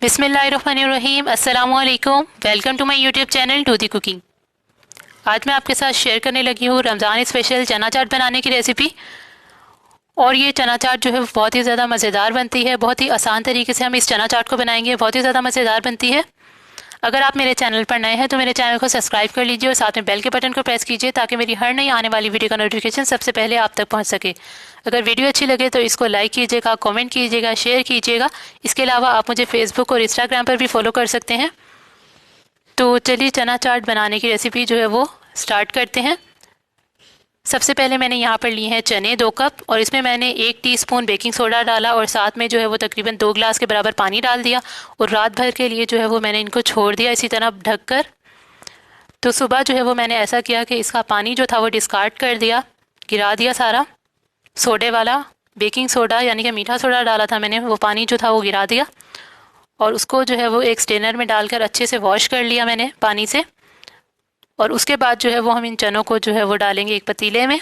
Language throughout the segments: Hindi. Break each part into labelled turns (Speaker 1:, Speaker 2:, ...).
Speaker 1: बिस्मिल्लाहिर्रहमानिर्रहीम। अस्सलामु अलैकुम। Welcome to my YouTube channel to the cooking. आज मैं आपके साथ शेयर करने लगी हूँ रमज़ान स्पेशल चना चाट बनाने की रेसिपी। और ये चना चाट जो है बहुत ही ज़्यादा मज़ेदार बनती है। बहुत ही आसान तरीके से हम इस चना चाट को बनाएंगे, बहुत ही ज़्यादा मज़ेदार बनती है। अगर आप मेरे चैनल पर नए हैं तो मेरे चैनल को सब्सक्राइब कर लीजिए और साथ में बेल के बटन को प्रेस कीजिए ताकि मेरी हर नई आने वाली वीडियो का नोटिफिकेशन सबसे पहले आप तक पहुंच सके। अगर वीडियो अच्छी लगे तो इसको लाइक कीजिएगा, कमेंट कीजिएगा, शेयर कीजिएगा। इसके अलावा आप मुझे फेसबुक और इंस्टाग्राम पर भी फॉलो कर सकते हैं। तो चलिए चना चाट बनाने की रेसिपी जो है वो स्टार्ट करते हैं। सबसे पहले मैंने यहाँ पर लिए हैं चने 2 कप और इसमें मैंने 1 टीस्पून बेकिंग सोडा डाला और साथ में जो है वो तकरीबन 2 गिलास के बराबर पानी डाल दिया और रात भर के लिए जो है वो मैंने इनको छोड़ दिया इसी तरह ढक कर। तो सुबह जो है वो मैंने ऐसा किया कि इसका पानी जो था वो डिस्कार्ड कर दिया, गिरा दिया सारा। सोडे वाला बेकिंग सोडा यानी कि मीठा सोडा डाला था मैंने, वो पानी जो था वो गिरा दिया और उसको जो है वो एक स्ट्रेनर में डालकर अच्छे से वॉश कर लिया मैंने पानी से। और उसके बाद जो है वो हम इन चनों को जो है वो डालेंगे एक पतीले में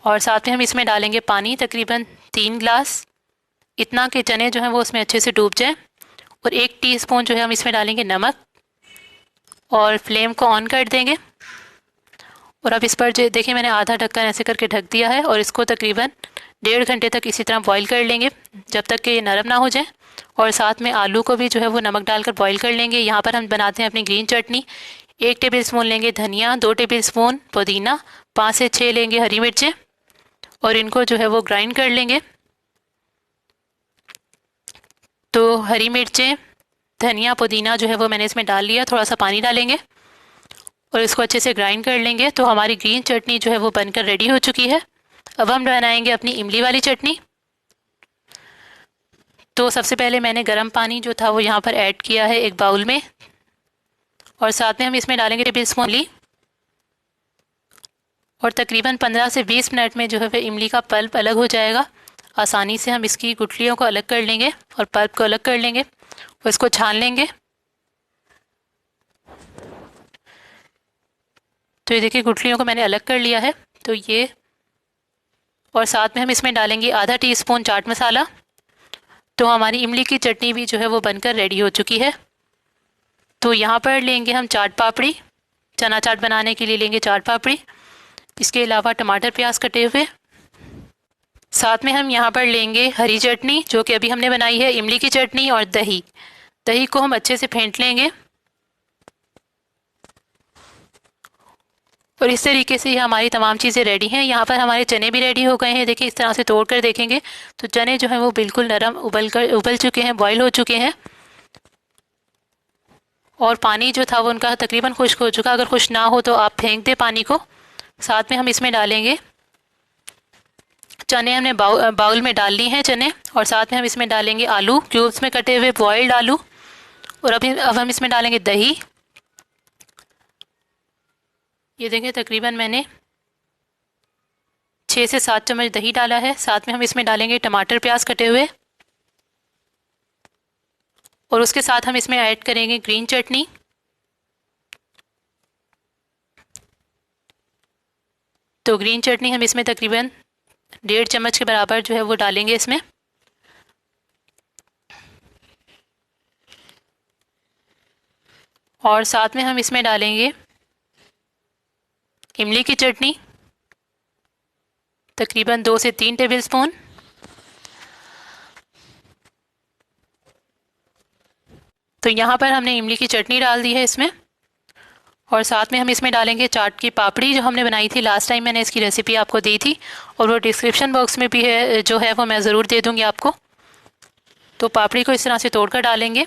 Speaker 1: और साथ में हम इसमें डालेंगे पानी तकरीबन 3 गिलास, इतना कि चने जो हैं वो उसमें अच्छे से डूब जाए। और 1 टीस्पून जो है हम इसमें डालेंगे नमक और फ्लेम को ऑन कर देंगे। और अब इस पर जो देखिए मैंने आधा ढक्कन ऐसे करके ढक दिया है और इसको तकरीबन 1.5 घंटे तक इसी तरह बॉईल कर लेंगे जब तक कि ये नरम ना हो जाए। और साथ में आलू को भी जो है वो नमक डालकर बॉईल कर लेंगे। यहाँ पर हम बनाते हैं अपनी ग्रीन चटनी। 1 टेबल स्पून लेंगे धनिया, 2 टेबल स्पून पुदीना, 5 से 6 लेंगे हरी मिर्चें और इनको जो है वो ग्राइंड कर लेंगे। तो हरी मिर्चें, धनिया, पुदीना जो है वो मैंने इसमें डाल लिया। थोड़ा सा पानी डालेंगे और इसको अच्छे से ग्राइंड कर लेंगे। तो हमारी ग्रीन चटनी जो है वो बनकर रेडी हो चुकी है। अब हम बनाएंगे अपनी इमली वाली चटनी। तो सबसे पहले मैंने गर्म पानी जो था वो यहाँ पर ऐड किया है एक बाउल में और साथ में हम इसमें डालेंगे टेबल स्पून इमली और तकरीबन 15 से 20 मिनट में जो है वह इमली का पल्प अलग हो जाएगा। आसानी से हम इसकी गुठलियों को अलग कर लेंगे और पल्प को अलग कर लेंगे और इसको छान लेंगे। तो ये देखिए गुठलियों को मैंने अलग कर लिया है। तो ये और साथ में हम इसमें डालेंगे आधा टीस्पून चाट मसाला। तो हमारी इमली की चटनी भी जो है वो बनकर रेडी हो चुकी है। तो यहाँ पर लेंगे हम चाट पापड़ी। चना चाट बनाने के लिए लेंगे चाट पापड़ी। इसके अलावा टमाटर प्याज कटे हुए। साथ में हम यहाँ पर लेंगे हरी चटनी जो कि अभी हमने बनाई है, इमली की चटनी और दही। दही को हम अच्छे से फेंट लेंगे और इस तरीके से ये हमारी तमाम चीज़ें रेडी हैं। यहाँ पर हमारे चने भी रेडी हो गए हैं। देखिए इस तरह से तोड़ कर देखेंगे तो चने जो हैं वो बिल्कुल नरम उबल चुके हैं, बॉईल हो चुके हैं और पानी जो था वो उनका तकरीबन खुश्क हो चुका। अगर खुश्क ना हो तो आप फेंक दें पानी को। साथ में हम इसमें डालेंगे चने, हमने बाउल में डाल ली हैं चने और साथ में हम इसमें डालेंगे आलू क्यूब्स में कटे हुए बॉइल्ड आलू। और अब हम इसमें डालेंगे दही। ये देखें तकरीबन मैंने 6 से 7 चम्मच दही डाला है। साथ में हम इसमें डालेंगे टमाटर प्याज कटे हुए और उसके साथ हम इसमें ऐड करेंगे ग्रीन चटनी। तो ग्रीन चटनी हम इसमें तकरीबन 1.5 चम्मच के बराबर जो है वो डालेंगे इसमें। और साथ में हम इसमें डालेंगे इमली की चटनी तकरीबन 2 से 3 टेबल स्पून। तो यहाँ पर हमने इमली की चटनी डाल दी है इसमें और साथ में हम इसमें डालेंगे चाट की पापड़ी जो हमने बनाई थी। लास्ट टाइम मैंने इसकी रेसिपी आपको दी थी और वो डिस्क्रिप्शन बॉक्स में भी है, जो है वो मैं ज़रूर दे दूँगी आपको। तो पापड़ी को इस तरह से तोड़ कर डालेंगे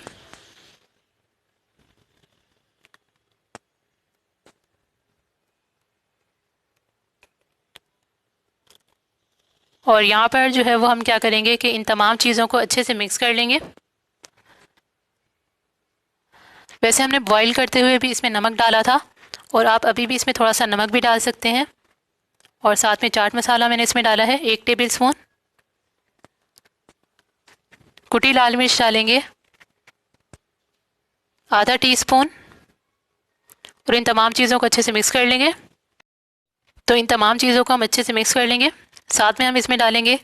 Speaker 1: और यहाँ पर जो है वो हम क्या करेंगे कि इन तमाम चीज़ों को अच्छे से मिक्स कर लेंगे। वैसे हमने बॉईल करते हुए भी इसमें नमक डाला था और आप अभी भी इसमें थोड़ा सा नमक भी डाल सकते हैं। और साथ में चाट मसाला मैंने इसमें डाला है 1 टेबल स्पून। कुटी लाल मिर्च डालेंगे आधा टीस्पून और इन तमाम चीज़ों को अच्छे से मिक्स कर लेंगे। तो इन तमाम चीज़ों को हम अच्छे से मिक्स कर लेंगे। साथ में हम इसमें डालेंगे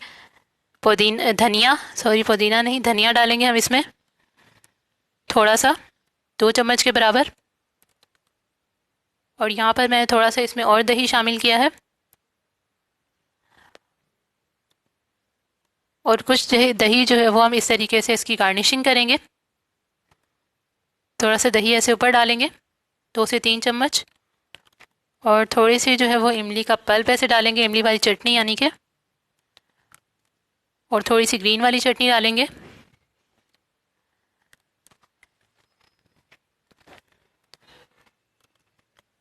Speaker 1: पुदीना नहीं, धनिया डालेंगे हम इसमें थोड़ा सा, 2 चम्मच के बराबर। और यहाँ पर मैंने थोड़ा सा इसमें और दही शामिल किया है, और कुछ दही जो है वो हम इस तरीके से इसकी गार्निशिंग करेंगे। थोड़ा सा दही ऐसे ऊपर डालेंगे, 2 से 3 चम्मच। और थोड़ी सी जो है वो इमली का पल्प ऐसे डालेंगे, इमली वाली चटनी यानी कि, और थोड़ी सी ग्रीन वाली चटनी डालेंगे।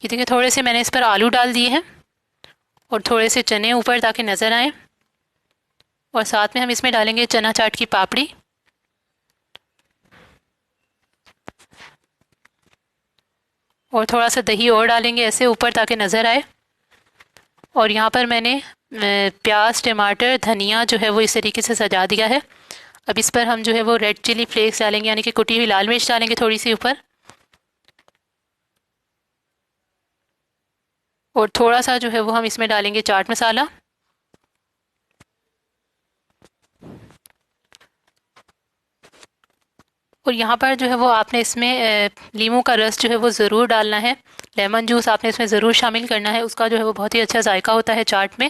Speaker 1: ये देखिए, थोड़े से मैंने इस पर आलू डाल दिए हैं और थोड़े से चने ऊपर ताकि नज़र आए। और साथ में हम इसमें डालेंगे चना चाट की पापड़ी, और थोड़ा सा दही और डालेंगे ऐसे ऊपर ताकि नज़र आए। और यहाँ पर मैंने प्याज, टमाटर, धनिया जो है वो इस तरीके से सजा दिया है। अब इस पर हम जो है वो रेड चिली फ्लेक्स डालेंगे, यानी कि कुटी हुई लाल मिर्च डालेंगे थोड़ी सी ऊपर। और थोड़ा सा जो है वो हम इसमें डालेंगे चाट मसाला। और यहाँ पर जो है वो आपने इसमें लीमू का रस जो है वो ज़रूर डालना है, लेमन जूस आपने इसमें ज़रूर शामिल करना है। उसका जो है वो बहुत ही अच्छा जायका होता है चाट में,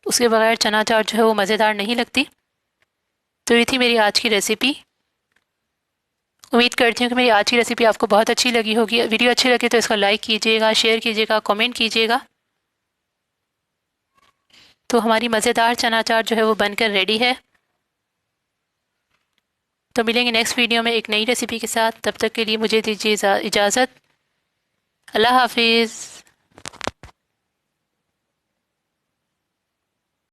Speaker 1: उसके बगैर चना चाट जो है वो मज़ेदार नहीं लगती। तो ये थी मेरी आज की रेसिपी। उम्मीद करती हूँ कि मेरी आज की रेसिपी आपको बहुत अच्छी लगी होगी। वीडियो अच्छी लगे तो इसका लाइक कीजिएगा, शेयर कीजिएगा, कमेंट कीजिएगा। तो हमारी मज़ेदार चना चाट जो है वो बनकर रेडी है। तो मिलेंगे नेक्स्ट वीडियो में एक नई रेसिपी के साथ। तब तक के लिए मुझे दीजिए इजाज़त। अल्लाह हाफिज़।